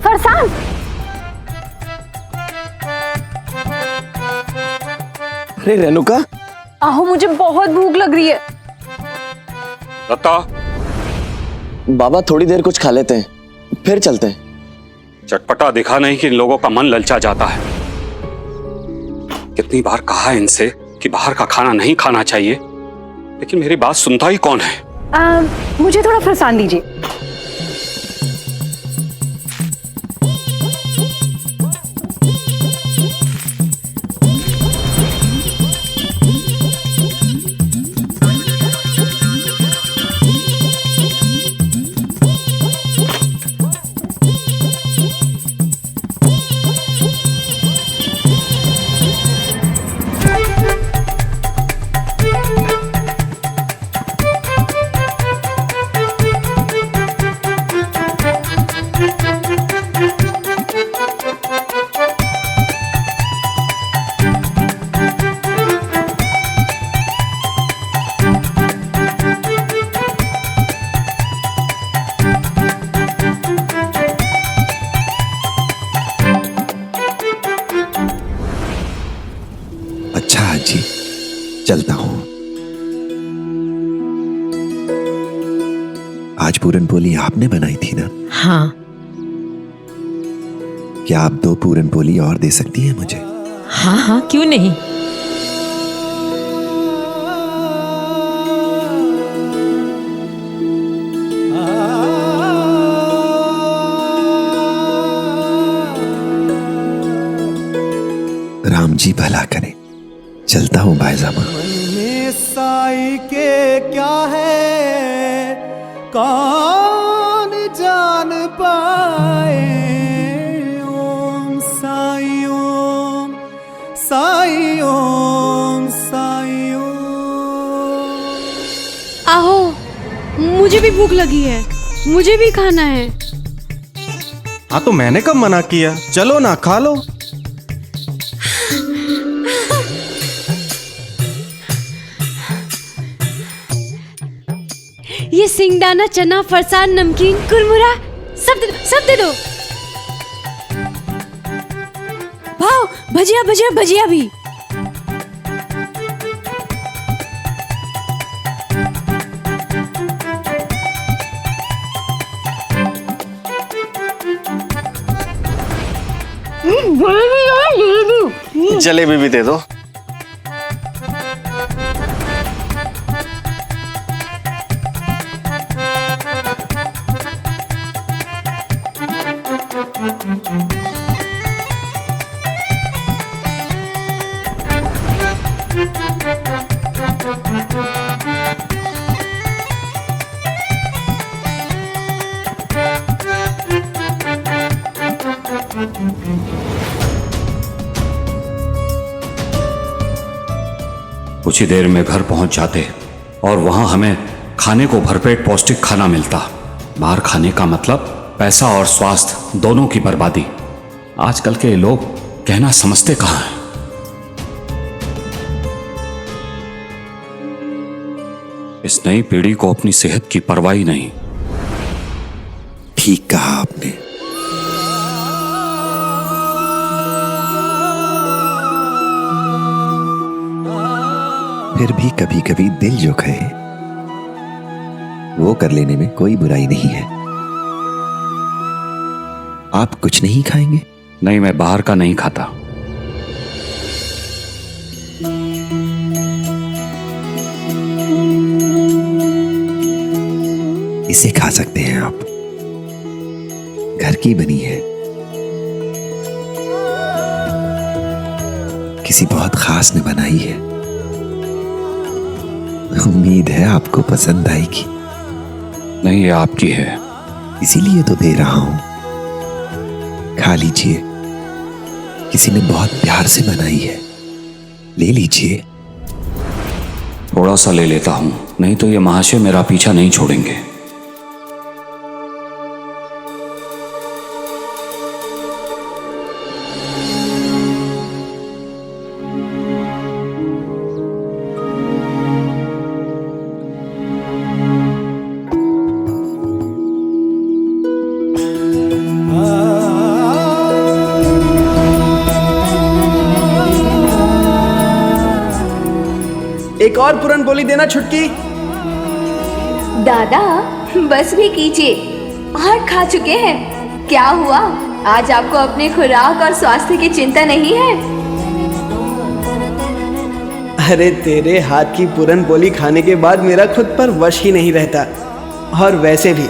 फरसान, अरे रेणुका, आहो मुझे बहुत भूख लग रही है। लता, बाबा थोड़ी देर कुछ खा लेते हैं फिर चलते हैं। चटपटा दिखा नहीं कि इन लोगों का मन ललचा जाता है। कितनी बार कहा है इनसे कि बाहर का खाना नहीं खाना चाहिए, लेकिन मेरी बात सुनता ही कौन है। मुझे थोड़ा फरसान दीजिए। अच्छा हाजी, चलता हूं। आज पूरन पोली आपने बनाई थी ना? हाँ। क्या आप 2 पूरन पोली और दे सकती हैं मुझे? हाँ हाँ, क्यों नहीं। राम जी भला करे, चलता हूं भाईजामा। में साई के क्या है कौन जान पाए। ओम साई ओम साई ओम साई ओम। आहो, मुझे भी भूख लगी है, मुझे भी खाना है। हाँ तो मैंने कब मना किया, चलो ना खा लो। ये सिंगदाना, चना, फरसान, नमकीन, कुरमुरा सब दे दो। भाव, भजिया भजिया भजिया भी। जलेबी भी दे दो। कुछ ही देर में घर पहुंच जाते और वहां हमें खाने को भरपेट पौष्टिक खाना मिलता। बाहर खाने का मतलब पैसा और स्वास्थ्य दोनों की बर्बादी। आजकल के लोग कहना समझते कहां हैं। इस नई पीढ़ी को अपनी सेहत की परवाह ही नहीं। ठीक कहा आपने। फिर भी कभी कभी दिल जो कहे वो कर लेने में कोई बुराई नहीं है। आप कुछ नहीं खाएंगे? नहीं, मैं बाहर का नहीं खाता। इसे खा सकते हैं आप, घर की बनी है, किसी बहुत खास ने बनाई है। उम्मीद है आपको पसंद आएगी। नहीं, ये आपकी है, इसीलिए तो दे रहा हूं। खा लीजिए, किसी ने बहुत प्यार से बनाई है, ले लीजिए। थोड़ा सा ले लेता हूं, नहीं तो ये महाशय मेरा पीछा नहीं छोड़ेंगे। एक और पूरन पोली देना छुटकी। दादा बस भी कीजिए, 8 खा चुके हैं। क्या हुआ, आज आपको अपने खुराक और स्वास्थ्य की चिंता नहीं है? अरे तेरे हाथ की पूरन पोली खाने के बाद मेरा खुद पर वश ही नहीं रहता। और वैसे भी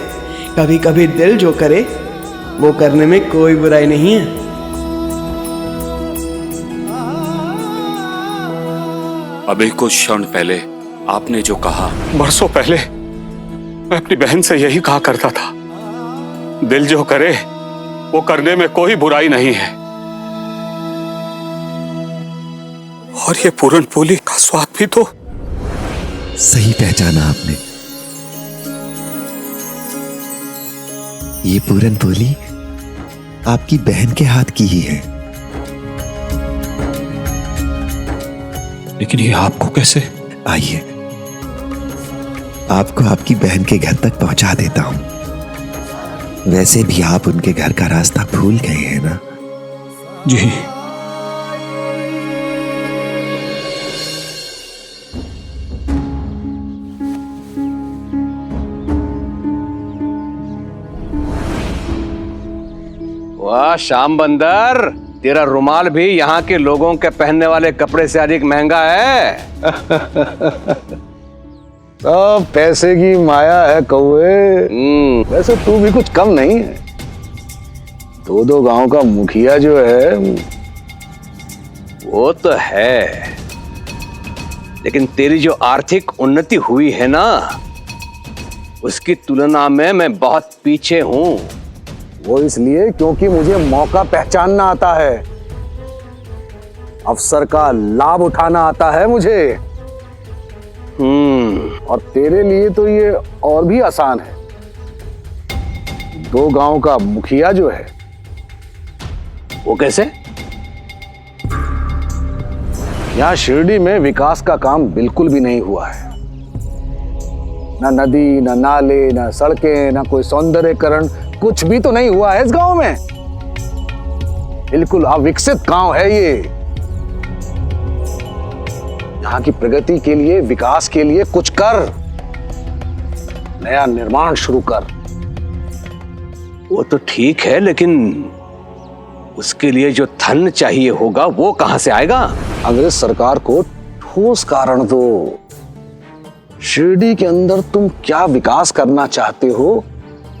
कभी कभी दिल जो करे वो करने में कोई बुराई नहीं है। अभी कुछ क्षण पहले आपने जो कहा, बरसों पहले मैं अपनी बहन से यही कहा करता था, दिल जो करे वो करने में कोई बुराई नहीं है। और ये पूरन पोली का स्वाद भी तो सही पहचाना आपने। ये पूरन पोली आपकी बहन के हाथ की ही है। लेकिन ये आपको कैसे? आइए, आपको आपकी बहन के घर तक पहुंचा देता हूं। वैसे भी आप उनके घर का रास्ता भूल गए हैं ना? जी। वाह श्याम बंदर, तेरा रुमाल भी यहाँ के लोगों के पहनने वाले कपड़े से अधिक महंगा है। सब पैसे की माया है कौवे। वैसे तू भी कुछ कम नहीं है। दो गांव का मुखिया जो है वो तो है, लेकिन तेरी जो आर्थिक उन्नति हुई है ना, उसकी तुलना में मैं बहुत पीछे हूं। वो इसलिए क्योंकि मुझे मौका पहचानना आता है, अवसर का लाभ उठाना आता है मुझे। और तेरे लिए तो ये और भी आसान है। दो गांव का मुखिया जो है, वो कैसे? यहां शिरडी में विकास का काम बिल्कुल भी नहीं हुआ है। ना नदी, ना नाले, ना सड़कें, ना कोई सौंदर्यकरण, कुछ भी तो नहीं हुआ है इस गांव में। बिल्कुल अविकसित गांव है ये। यहाँ की प्रगति के लिए, विकास के लिए कुछ कर, नया निर्माण शुरू कर। वो तो ठीक है, लेकिन उसके लिए जो धन चाहिए होगा वो कहां से आएगा? अंग्रेज सरकार को ठोस कारण दो। शिरडी के अंदर तुम क्या विकास करना चाहते हो,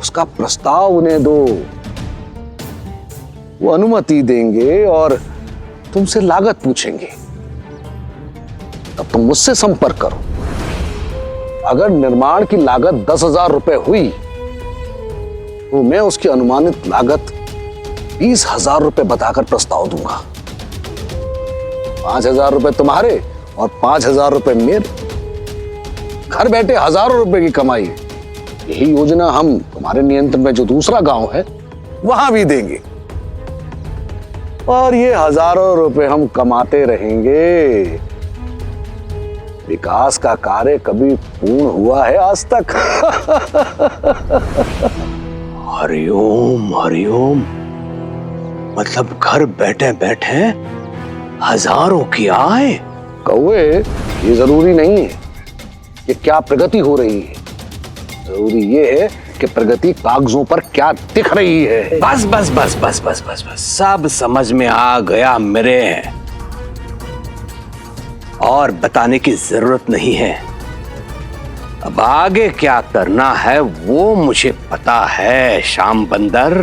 उसका प्रस्ताव उन्हें दो। वो अनुमति देंगे और तुमसे लागत पूछेंगे। तब तुम मुझसे संपर्क करो। अगर निर्माण की लागत 10,000 रुपए हुई तो मैं उसकी अनुमानित लागत 20,000 रुपए बताकर प्रस्ताव दूंगा। 5,000 रुपए तुम्हारे और 5,000 रुपए मेरे। घर बैठे हजारों रुपए की कमाई। यही योजना हम तुम्हारे नियंत्रण में जो दूसरा गांव है वहां भी देंगे, और ये हजारों रुपए हम कमाते रहेंगे। विकास का कार्य कभी पूर्ण हुआ है आज तक? हरिओम हरिओम, मतलब घर बैठे बैठे हजारों की आय? कौवे, ये जरूरी नहीं है कि क्या प्रगति हो रही है, जरूरी ये है कि प्रगति कागजों पर क्या दिख रही है। बस बस बस बस बस बस बस, सब समझ में आ गया मेरे, और बताने की जरूरत नहीं है। अब आगे क्या करना है वो मुझे पता है श्याम बंदर।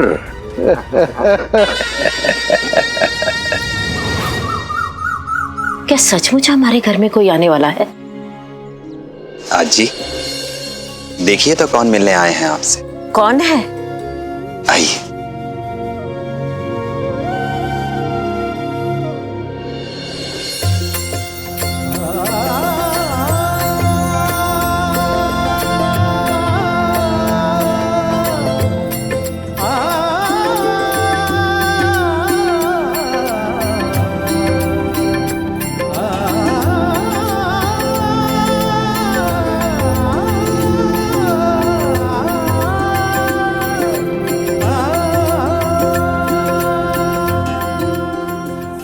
क्या सचमुच हमारे घर में कोई आने वाला है? आज जी देखिए तो कौन मिलने आए हैं आपसे। कौन है? आइए।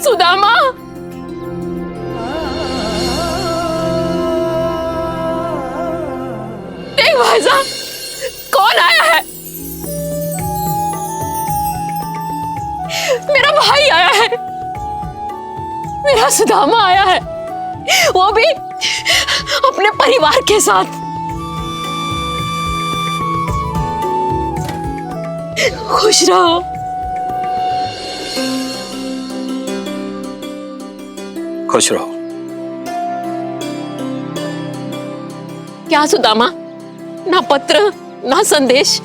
सुदामा, देख भाई साहब, कौन आया है? मेरा भाई आया है, मेरा सुदामा आया है, वो भी अपने परिवार के साथ। खुश रहो। खुश रहो। क्या सुदामा, ना पत्र ना संदेश,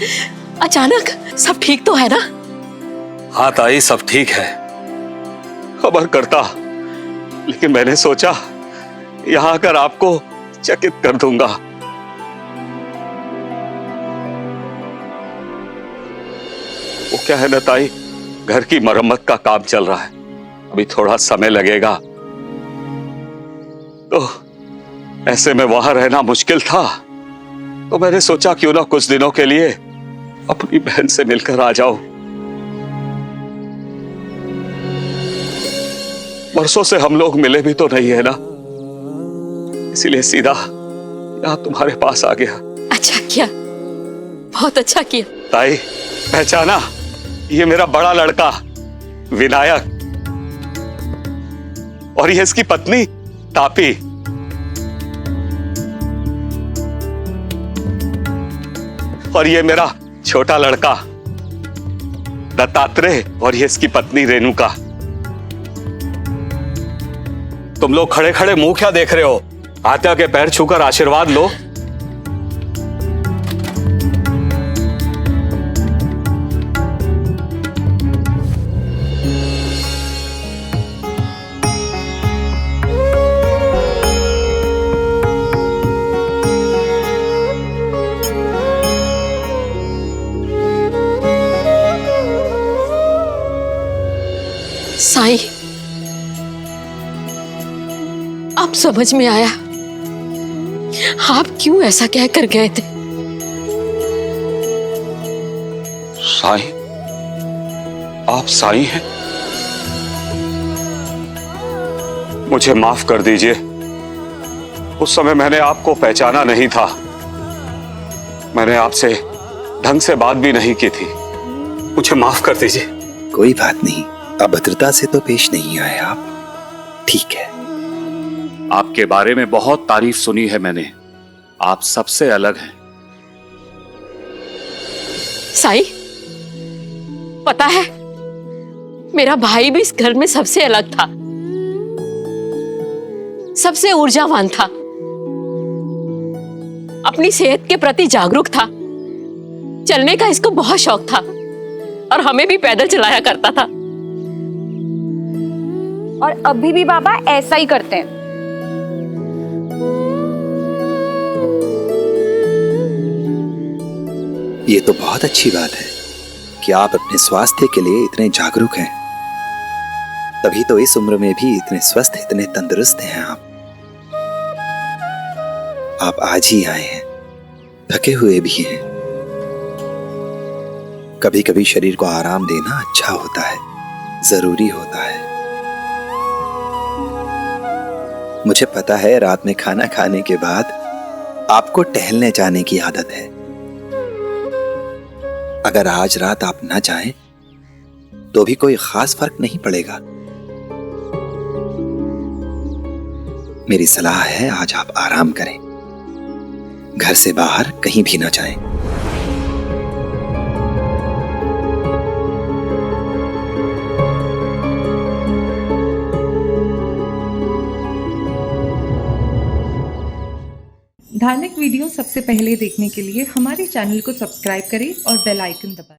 अचानक सब ठीक तो है ना? हाँ ताई, सब ठीक है। खबर करता, लेकिन मैंने सोचा यहां आकर आपको चकित कर दूंगा। वो क्या है ना ताई, घर की मरम्मत का काम चल रहा है, अभी थोड़ा समय लगेगा, तो ऐसे में वहां रहना मुश्किल था, तो मैंने सोचा क्यों ना कुछ दिनों के लिए अपनी बहन से मिलकर आ जाओ। वर्षों से हम लोग मिले भी तो नहीं है ना, इसीलिए सीधा यहां तुम्हारे पास आ गया। अच्छा किया, बहुत अच्छा किया। ताई, पहचाना? ये मेरा बड़ा लड़का विनायक और ये इसकी पत्नी तापी। और ये मेरा छोटा लड़का दत्तात्रेय और ये इसकी पत्नी रेणुका। तुम लोग खड़े खड़े मुंह क्या देख रहे हो? आत्या के पैर छूकर आशीर्वाद लो। साईं, अब समझ में आया आप क्यों ऐसा कह कर गए थे। साईं, आप साईं हैं? मुझे माफ कर दीजिए, उस समय मैंने आपको पहचाना नहीं था। मैंने आपसे ढंग से बात भी नहीं की थी, मुझे माफ कर दीजिए। कोई बात नहीं, अभद्रता से तो पेश नहीं आए आप, ठीक है। आपके बारे में बहुत तारीफ सुनी है मैंने, आप सबसे अलग हैं। साईं, पता है मेरा भाई भी इस घर में सबसे अलग था, सबसे ऊर्जावान था, अपनी सेहत के प्रति जागरूक था, चलने का इसको बहुत शौक था और हमें भी पैदल चलाया करता था। और अभी भी बाबा ऐसा ही करते हैं। ये तो बहुत अच्छी बात है कि आप अपने स्वास्थ्य के लिए इतने जागरूक हैं। तभी तो इस उम्र में भी इतने स्वस्थ, इतने तंदुरुस्त हैं आप। आज ही आए हैं, थके हुए भी हैं। कभी कभी शरीर को आराम देना अच्छा होता है, जरूरी होता है। मुझे पता है रात में खाना खाने के बाद आपको टहलने जाने की आदत है। अगर आज रात आप ना जाएं तो भी कोई खास फर्क नहीं पड़ेगा। मेरी सलाह है आज आप आराम करें, घर से बाहर कहीं भी ना जाएं। धार्मिक वीडियो सबसे पहले देखने के लिए हमारे चैनल को सब्सक्राइब करें और बेल आइकन दबाएं।